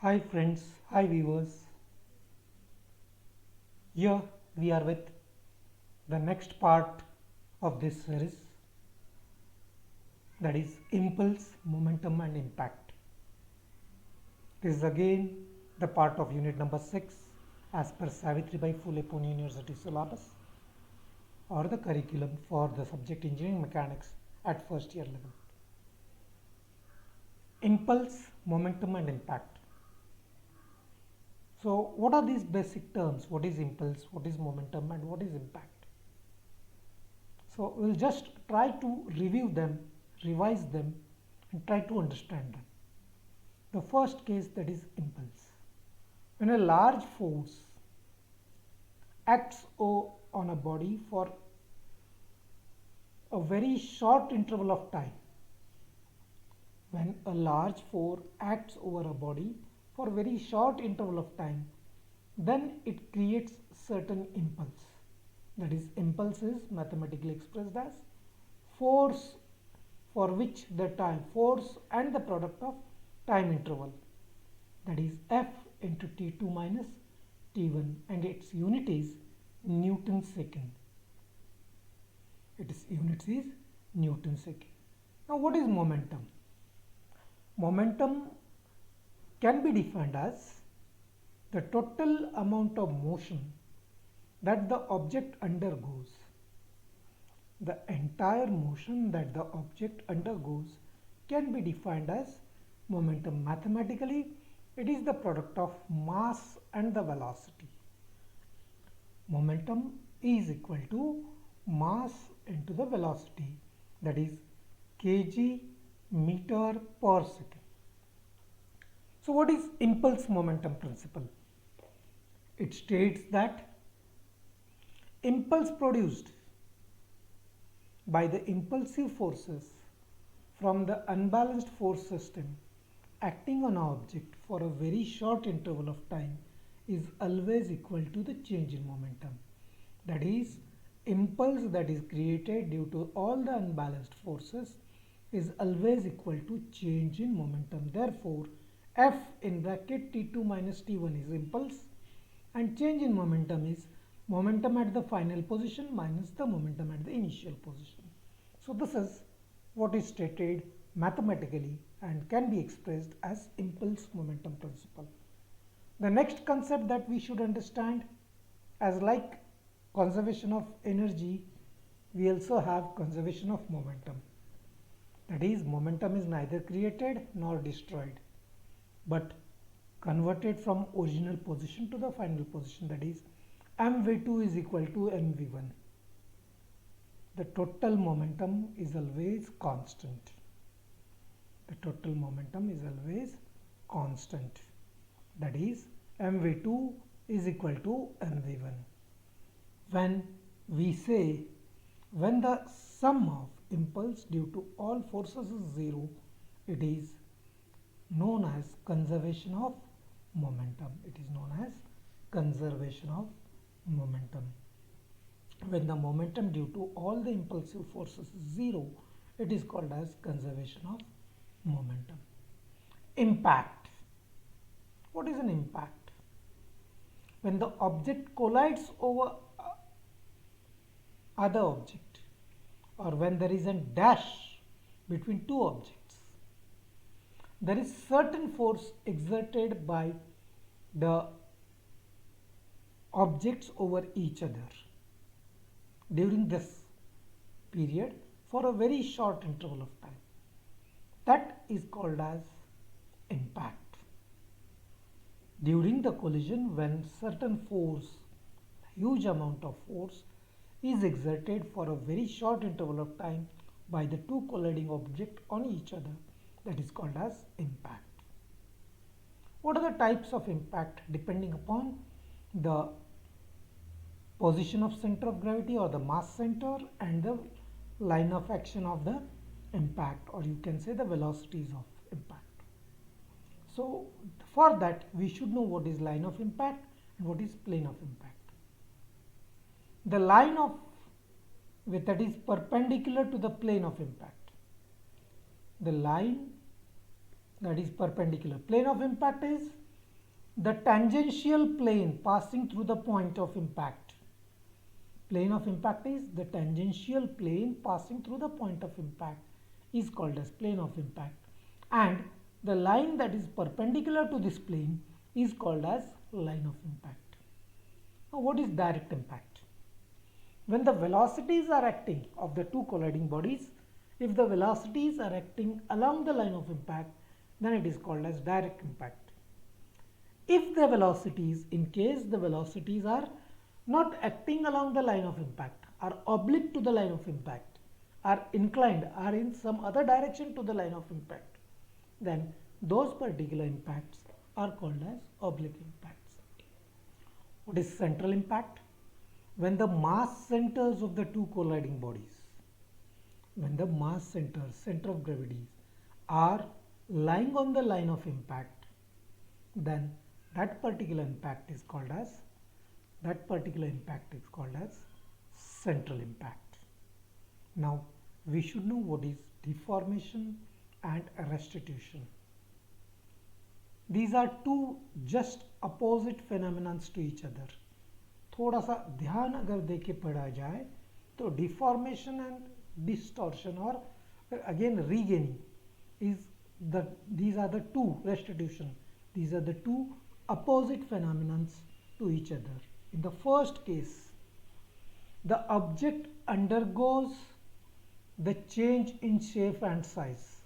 Hi friends, hi viewers. Here we are with the next part of this series, that is impulse, momentum and impact. This is again the part of unit number 6 as per Savitribai Phule Pune University syllabus or the curriculum for the subject engineering mechanics at first year level. Impulse, momentum and impact. So what are these basic terms? What is impulse, what is momentum and what is impact? So we'll just try to review them, revise them and try to understand them. The first case, that is impulse. When a large force acts on a body for a very short interval of time, when a large force acts over a body for a very short interval of time, then it creates certain impulse. That is, impulse is mathematically expressed as force for which the time, force and the product of time interval, that is F into T2 minus T1, and its unit is Newton second. Its unit is Newton second. Now what is momentum? Momentum can be defined as the total amount of motion that the object undergoes. The entire motion that the object undergoes can be defined as momentum. Mathematically, it is the product of mass and the velocity. Momentum is equal to mass into the velocity, that is kg meter per second. So what is impulse momentum principle? It states that impulse produced by the impulsive forces from the unbalanced force system acting on an object for a very short interval of time is always equal to the change in momentum. That is, impulse that is created due to all the unbalanced forces is always equal to change in momentum. Therefore, F in bracket T2 minus T1 is impulse, and change in momentum is momentum at the final position minus the momentum at the initial position. So this is what is stated mathematically and can be expressed as impulse momentum principle. The next concept that we should understand, as like conservation of energy, we also have conservation of momentum. That is, momentum is neither created nor destroyed, but converted from original position to the final position, that is mv2 is equal to mv1. The total momentum is always constant. The total momentum is always constant. That is mv2 is equal to mv1. When we say when the sum of impulse due to all forces is 0, it is known as conservation of momentum. It is known as conservation of momentum. When the momentum due to all the impulsive forces is 0, it is called as conservation of momentum. Impact. What is an impact? When the object collides over other object, or when there is a dash between two objects, there is certain force exerted by the objects over each other during this period for a very short interval of time. That is called as impact. During the collision, when certain force, huge amount of force, is exerted for a very short interval of time by the two colliding objects on each other, that is called as impact. What are the types of impact? Depending upon the position of center of gravity or the mass center and the line of action of the impact, or you can say the velocities of impact. So for that we should know what is line of impact and what is plane of impact. The line of that is perpendicular to the plane of impact. The line that is perpendicular. Plane of impact is the tangential plane passing through the point of impact. Plane of impact is the tangential plane passing through the point of impact is called as plane of impact, and the line that is perpendicular to this plane is called as line of impact. Now, what is direct impact? When the velocities are acting of the two colliding bodies, if the velocities are acting along the line of impact, then it is called as direct impact. If the velocities, in case the velocities are not acting along the line of impact, are oblique to the line of impact, are inclined, are in some other direction to the line of impact, then those particular impacts are called as oblique impacts. What is central impact? When the mass centers of the two colliding bodies, when the mass centers, center of gravity, are lying on the line of impact, then that particular impact is called as central impact. Now we should know what is deformation and restitution. These are two just opposite phenomena to each other. थोड़ा सा ध्यान अगर देके पढ़ा जाए तो deformation and distortion or again regaining these are the two restitution. These are the two opposite phenomena to each other. In the first case, the object undergoes the change in shape and size,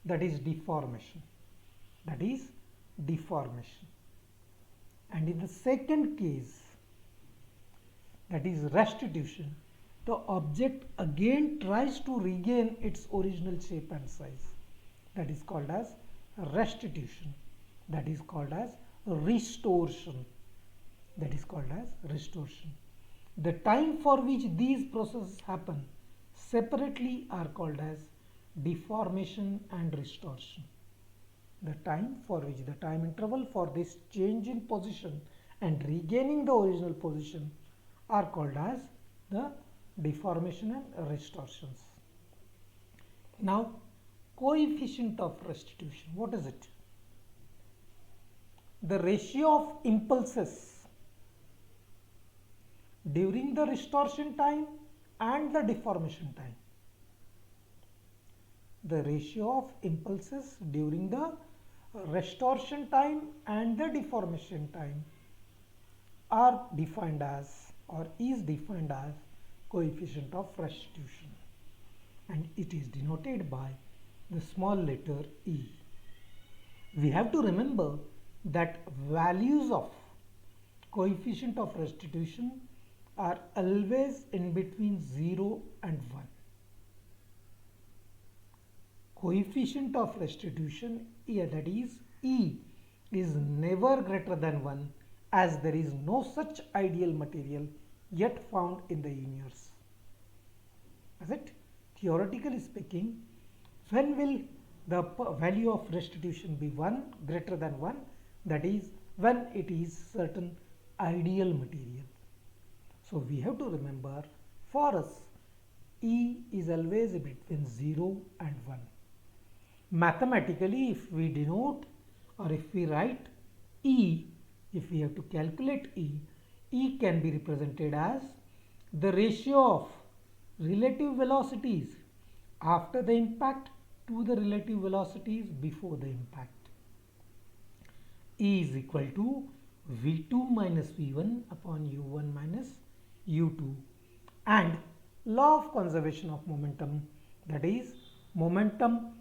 that is deformation. And in the second case, that is restitution, the object again tries to regain its original shape and size. That is called as restitution. That is called as restoration. The time for which these processes happen separately are called as deformation and restoration. The time interval for this change in position and regaining the original position are called as the deformation and restorations. Now, coefficient of restitution, what is it? The ratio of impulses during the restoration time and the deformation time. The ratio of impulses during the restoration time and the deformation time are defined as or is defined as coefficient of restitution, and it is denoted by the small letter e. We have to remember that values of coefficient of restitution are always in between 0 and 1. Coefficient of restitution, that is E, is never greater than 1, as there is no such ideal material yet found in the universe. Is it? Theoretically speaking, when will the value of restitution be 1, greater than 1? That is when it is certain ideal material. So we have to remember, for us E is always between 0 and 1. Mathematically, if we denote or if we write E, if we have to calculate E can be represented as the ratio of relative velocities after the impact to the relative velocities before the impact. E is equal to V2 minus V1 upon U1 minus U2, and law of conservation of momentum, that is momentum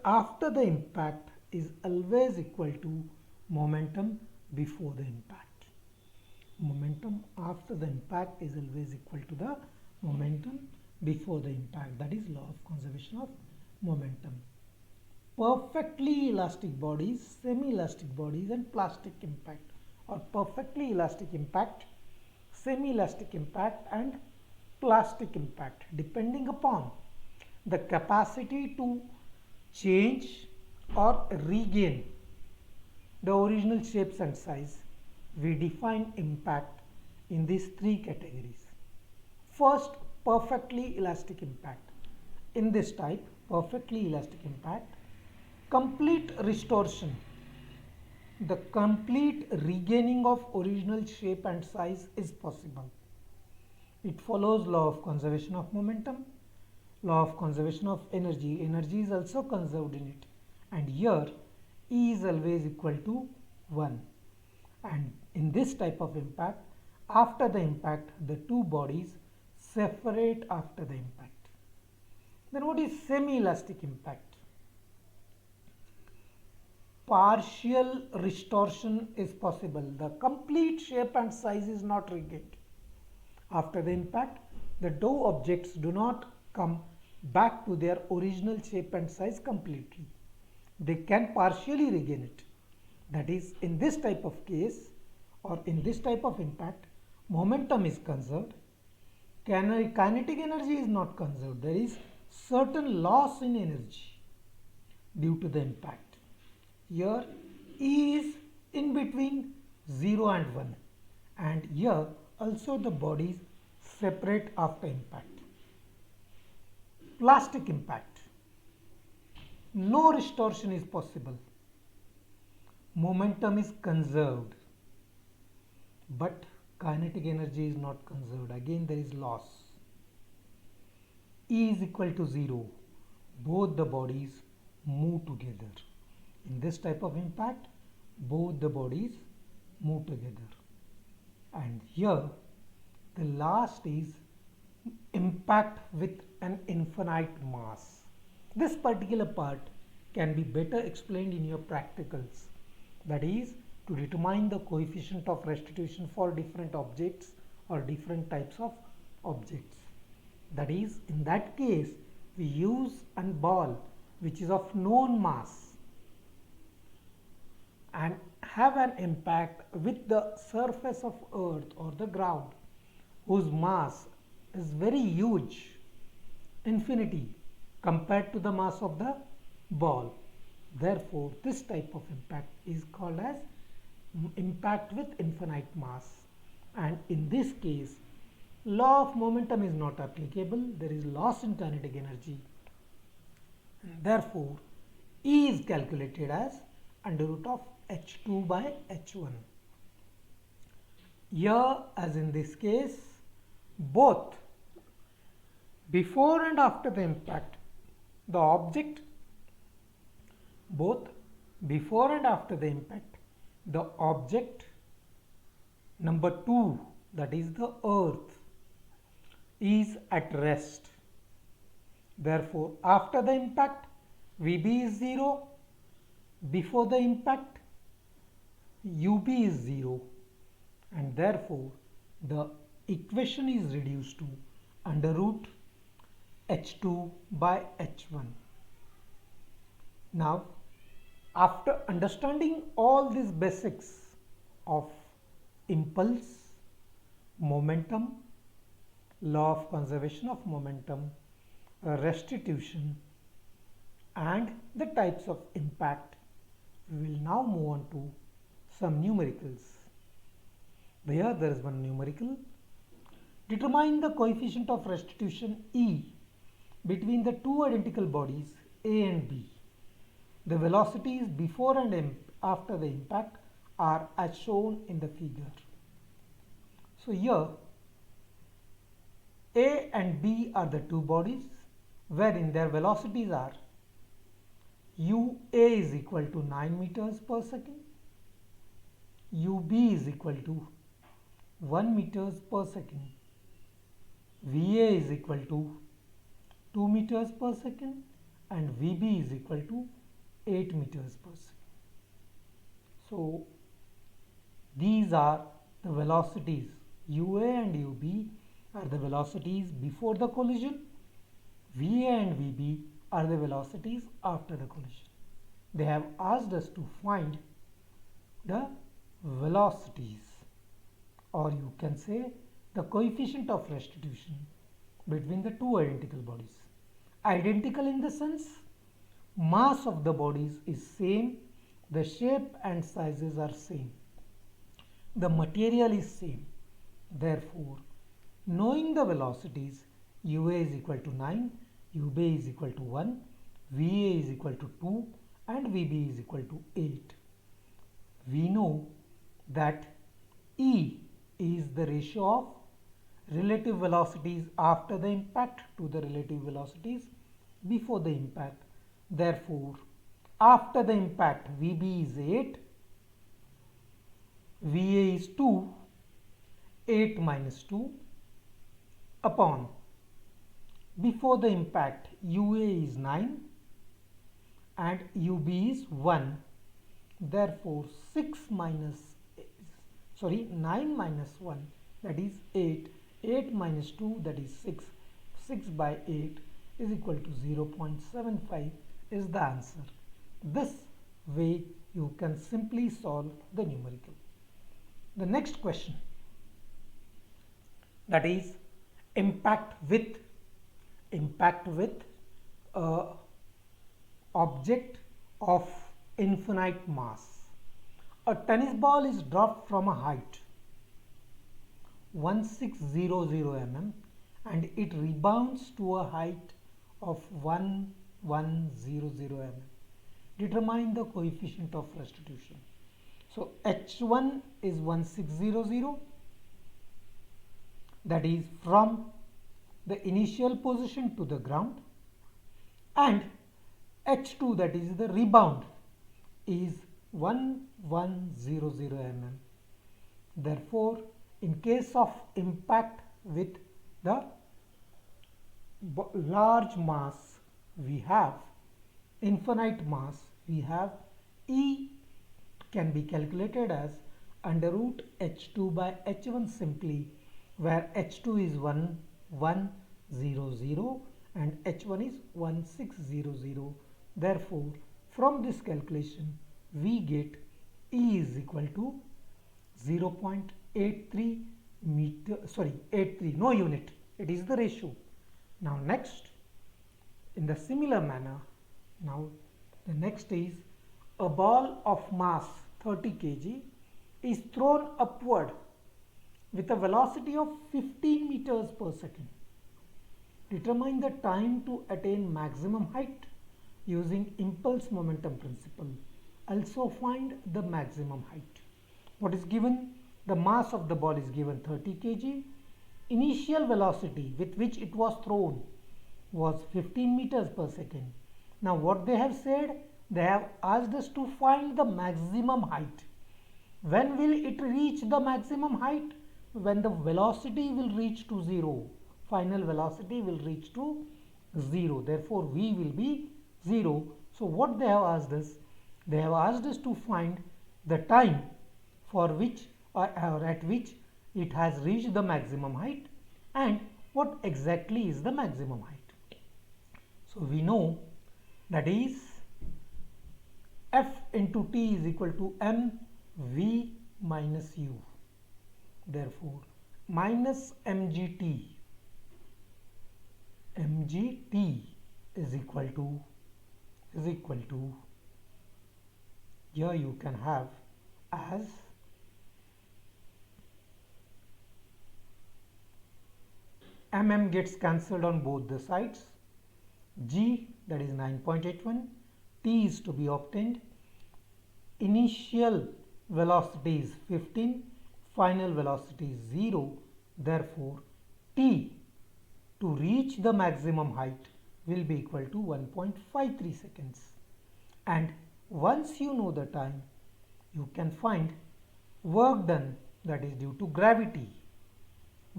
after the impact is always equal to momentum before the impact. Momentum after the impact is always equal to the momentum before the impact. That is law of conservation of momentum. Perfectly elastic bodies, semi-elastic bodies, and plastic impact, or perfectly elastic impact, semi-elastic impact, and plastic impact, depending upon the capacity to change or regain the original shapes and size. We define impact in these three categories. First, perfectly elastic impact. In this type, perfectly elastic impact, complete restoration the complete regaining of original shape and size is possible. It follows law of conservation of momentum, law of conservation of energy. Energy is also conserved in it, and here E is always equal to 1. And in this type of impact, after the impact, the two bodies separate after the impact. Then what is semi-elastic impact? Partial restoration is possible. The complete shape and size is not regained. After the impact, the two objects do not come back to their original shape and size completely. They can partially regain it. That is, in this type of case or in this type of impact, momentum is conserved. Kinetic energy is not conserved. There is certain loss in energy due to the impact. Here E is in between 0 and 1, and here also the bodies separate after impact. Plastic impact. No restoration is possible. Momentum is conserved, but kinetic energy is not conserved. Again there is loss. E is equal to 0. Both the bodies move together. In this type of impact, both the bodies move together. And here the last is impact with an infinite mass. This particular part can be better explained in your practicals. That is, to determine the coefficient of restitution for different objects or different types of objects. That is, in that case, we use a ball which is of known mass and have an impact with the surface of earth or the ground whose mass is very huge, infinity, compared to the mass of the ball. Therefore, this type of impact is called as impact with infinite mass, and in this case law of momentum is not applicable. There is loss in kinetic energy, and therefore E is calculated as under root of h2 by h1. Here, as in this case, both before and after the impact, the object, both before and after the impact, the object number 2, that is the earth, is at rest. Therefore, after the impact, VB is 0, before the impact, UB is 0, and therefore the equation is reduced to under root h2 by h1. Now, after understanding all these basics of impulse, momentum, law of conservation of momentum, restitution, and the types of impact, we will now move on to some numericals. There is one numerical. Determine the coefficient of restitution E between the two identical bodies A and B. The velocities before and after the impact are as shown in the figure. So here A and B are the two bodies wherein their velocities are UA is equal to 9 meters per second, UB is equal to 1 meters per second, VA is equal to 2 meters per second, and VB is equal to 8 meters per second. So these are the velocities. UA and UB are the velocities before the collision. VA and VB are the velocities after the collision. They have asked us to find the velocities, or you can say the coefficient of restitution between the two identical bodies. Identical in the sense mass of the bodies is same, the shape and sizes are same, the material is same. Therefore, knowing the velocities, UA is equal to 9, UB is equal to 1, VA is equal to 2, and VB is equal to 8. we know that E is the ratio of relative velocities after the impact to the relative velocities before the impact. Therefore, after the impact, VB is 8, VA is 2, 8 minus 2 upon before the impact UA is 9 and UB is 1. Therefore, 9 minus 1, that is 8. 8 minus 2, that is 6. 6 by 8 is equal to 0.75 is the answer. This way you can simply solve the numerical. The next question, that is impact with object of infinite mass. A tennis ball is dropped from a height 1600 mm and it rebounds to a height of 1100 mm. Determine the coefficient of restitution. So H1 is 1600, that is from the initial position to the ground, and H2, that is the rebound, is 1100 mm. Therefore, in case of impact with the large mass, we have infinite mass, we have E can be calculated as under root H2 by H1 simply, where H2 is 1100 and H1 is 1600. Therefore, from this calculation, we get E is equal to 0.83 meter, 83, no unit, it is the ratio. Now next, in the similar manner, now the next is a ball of mass 30 kg is thrown upward with a velocity of 15 meters per second. Determine the time to attain maximum height using impulse momentum principle. Also find the maximum height. What is given? The mass of the ball is given 30 kg. Initial velocity with which it was thrown was 15 meters per second. Now what they have said? They have asked us to find the maximum height. When will it reach the maximum height? When the velocity will reach to 0. Final velocity will reach to 0. Therefore, V will be 0. So, what they have asked us? They have asked us to find the time for which or at which it has reached the maximum height and what exactly is the maximum height. So, we know that is F into T is equal to mv minus u. Therefore, minus mgt is equal to here you can have as gets cancelled on both the sides, g, that is 9.81, t is to be obtained, initial velocity is 15, final velocity is 0. Therefore, t to reach the maximum height will be equal to 1.53 seconds. And once you know the time, you can find work done, that is due to gravity.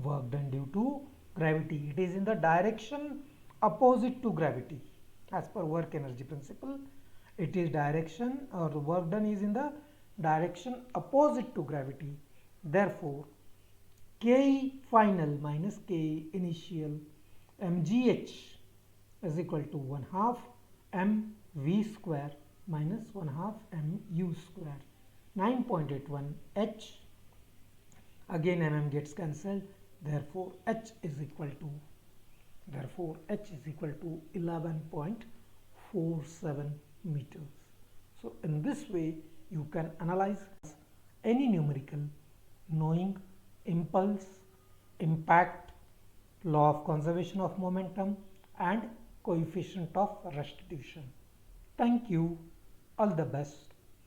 Work done due to gravity. It is in the direction opposite to gravity. As per work energy principle, it is direction or work done is in the direction opposite to gravity. Therefore, Ke final minus Ke initial mgh is equal to 1/2 mv square minus 1/2 mu square. 9.81 h, again gets cancelled, therefore h is equal to 11.47 meters. So in this way you can analyze any numerical knowing impulse, impact, law of conservation of momentum and coefficient of restitution. Thank you. All the best.